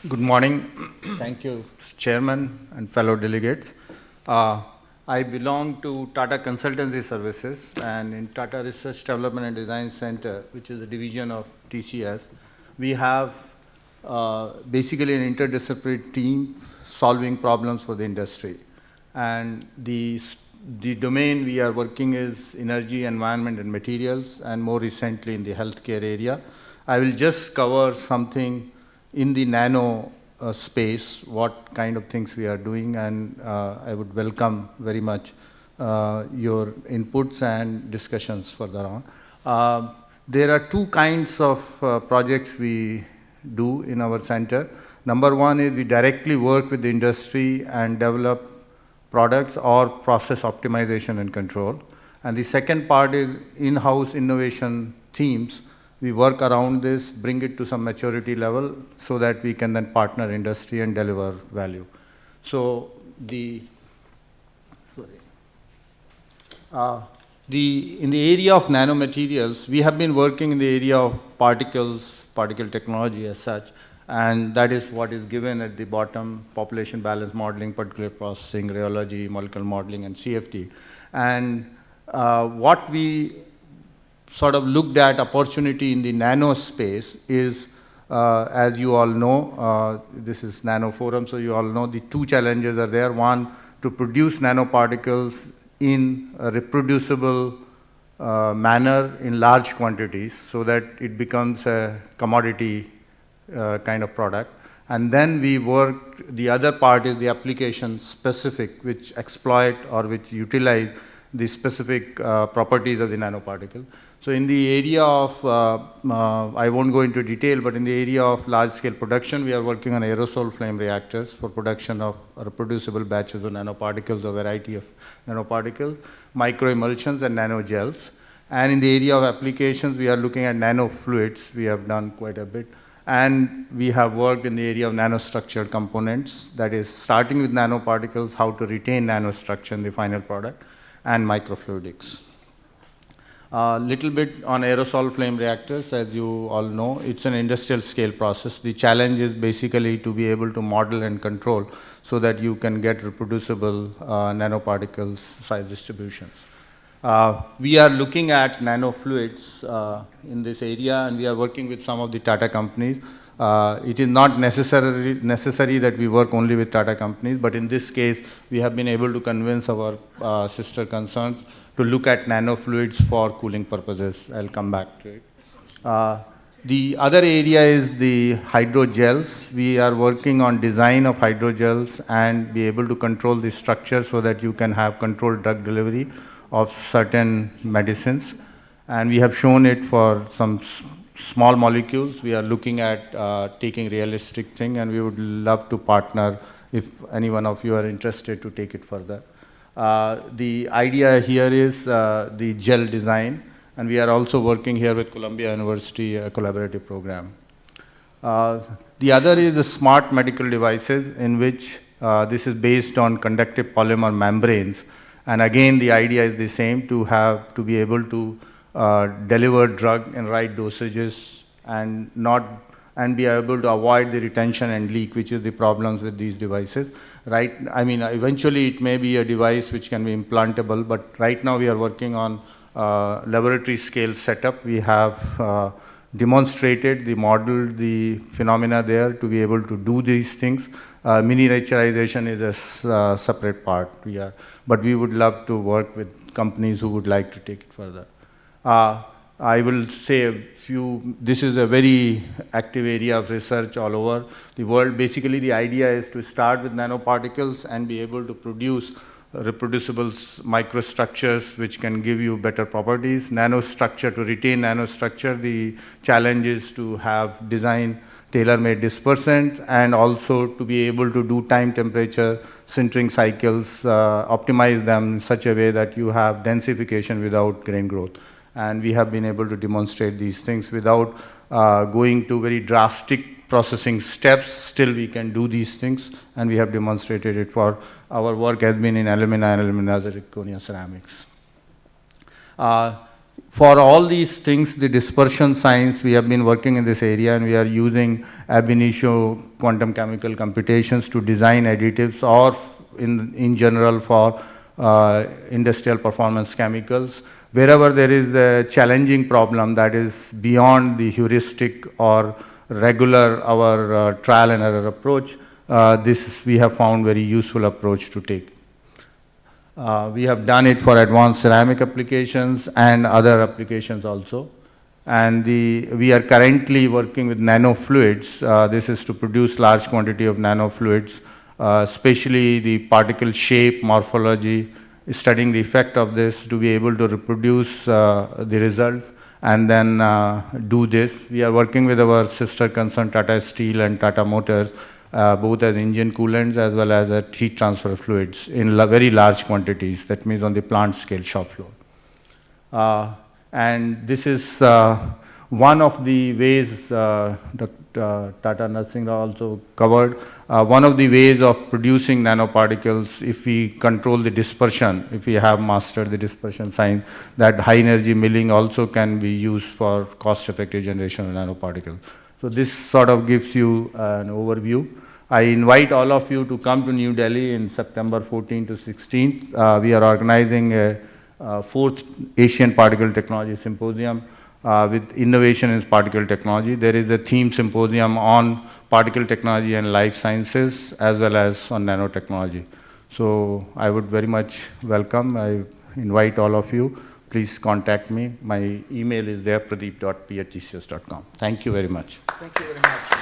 Good morning. Thank you, Chairman and fellow delegates. I belong to Tata Consultancy Services, and in Tata Research Development and Design Center, which is a division of TCS, we have basically an interdisciplinary team solving problems for the industry. And the domain we are working is energy, environment, and materials, and more recently in the healthcare area. I will just cover something in the nano space, what kind of things we are doing, and I would welcome very much your inputs and discussions further on. There are two kinds of projects we do in our center. Number one is we directly work with the industry and develop products or process optimization and control. And the second part is in-house innovation themes. We work around this, bring it to some maturity level so that we can then partner industry and deliver value. So in the area of nanomaterials, we have been working in the area of particles, particle technology as such, and that is what is given at the bottom: population balance modeling, particulate processing, rheology, molecular modeling, and CFD. And what we sort of looked at opportunity in the nano space is, as you all know, this is NANOFORUM, so you all know the two challenges are there. One, to produce nanoparticles in a reproducible manner in large quantities so that it becomes a commodity kind of product. And then we work, the other part is the application specific, which exploit or which utilize the specific properties of the nanoparticle. So in the area of, I won't go into detail, but in the area of large-scale production, we are working on aerosol flame reactors for production of reproducible batches of nanoparticles, a variety of nanoparticles, microemulsions, and nanogels. And in the area of applications, we are looking at nanofluids. We have done quite a bit. And we have worked in the area of nanostructured components, that is, starting with nanoparticles, how to retain nanostructure in the final product, and microfluidics. Little bit on aerosol flame reactors. As you all know, it's an industrial scale process. The challenge is basically to be able to model and control so that you can get reproducible nanoparticles size distributions. We are looking at nanofluids in this area, and we are working with some of the Tata companies. It is not necessary that we work only with Tata companies, but in this case, we have been able to convince our sister concerns to look at nanofluids for cooling purposes. I'll come back to it. The other area is the hydrogels. We are working on design of hydrogels and be able to control the structure so that you can have controlled drug delivery of certain medicines. And we have shown it for some small molecules. We are looking at taking realistic thing, and we would love to partner if any one of you are interested to take it further. The idea here is the gel design, and we are also working here with Columbia University, a collaborative program. The other is the smart medical devices, in which this is based on conductive polymer membranes. And again, the idea is the same, to be able to deliver drug in right dosages and be able to avoid the retention and leak, which is the problems with these devices. Right? I mean, eventually it may be a device which can be implantable, but right now we are working on laboratory scale setup. We have demonstrated, modeled the phenomena there to be able to do these things. Miniaturization is a separate part. But we would love to work with companies who would like to take it further. I will say a few. This is a very active area of research all over the world. Basically, the idea is to start with nanoparticles and be able to produce reproducible microstructures which can give you better properties. Nanostructure, to retain nanostructure, the challenge is to have design tailor-made dispersants, and also to be able to do time temperature sintering cycles, optimize them in such a way that you have densification without grain growth. And we have been able to demonstrate these things without going to very drastic processing steps. Still we can do these things, and we have demonstrated it. For our work has been in alumina and alumina zirconia ceramics. For all these things, the dispersion science, we have been working in this area, and we are using ab initio quantum chemical computations to design additives, or in general for industrial performance chemicals. Wherever there is a challenging problem that is beyond the heuristic or regular our trial and error approach, this we have found very useful approach to take. We have done it for advanced ceramic applications and other applications also. And we are currently working with nanofluids. This is to produce large quantity of nanofluids, especially the particle shape, morphology, studying the effect of this to be able to reproduce the results and then do this. We are working with our sister concern Tata Steel and Tata Motors, both as engine coolants as well as heat transfer fluids in very large quantities. That means on the plant scale shop floor. And this is one of the ways Dr. Tata Narsingh also covered. One of the ways of producing nanoparticles, if we control the dispersion, if we have mastered the dispersion science, that high energy milling also can be used for cost-effective generation of nanoparticles. So this sort of gives you an overview. I invite all of you to come to New Delhi in September 14th to 16th. We are organizing a 4th Asian Particle Technology Symposium with innovation in particle technology. There is a theme symposium on particle technology and life sciences as well as on nanotechnology. So I would very much welcome. I invite all of you. Please contact me. My email is there, pradeep.p@tcs.com. Thank you very much. Thank you very much.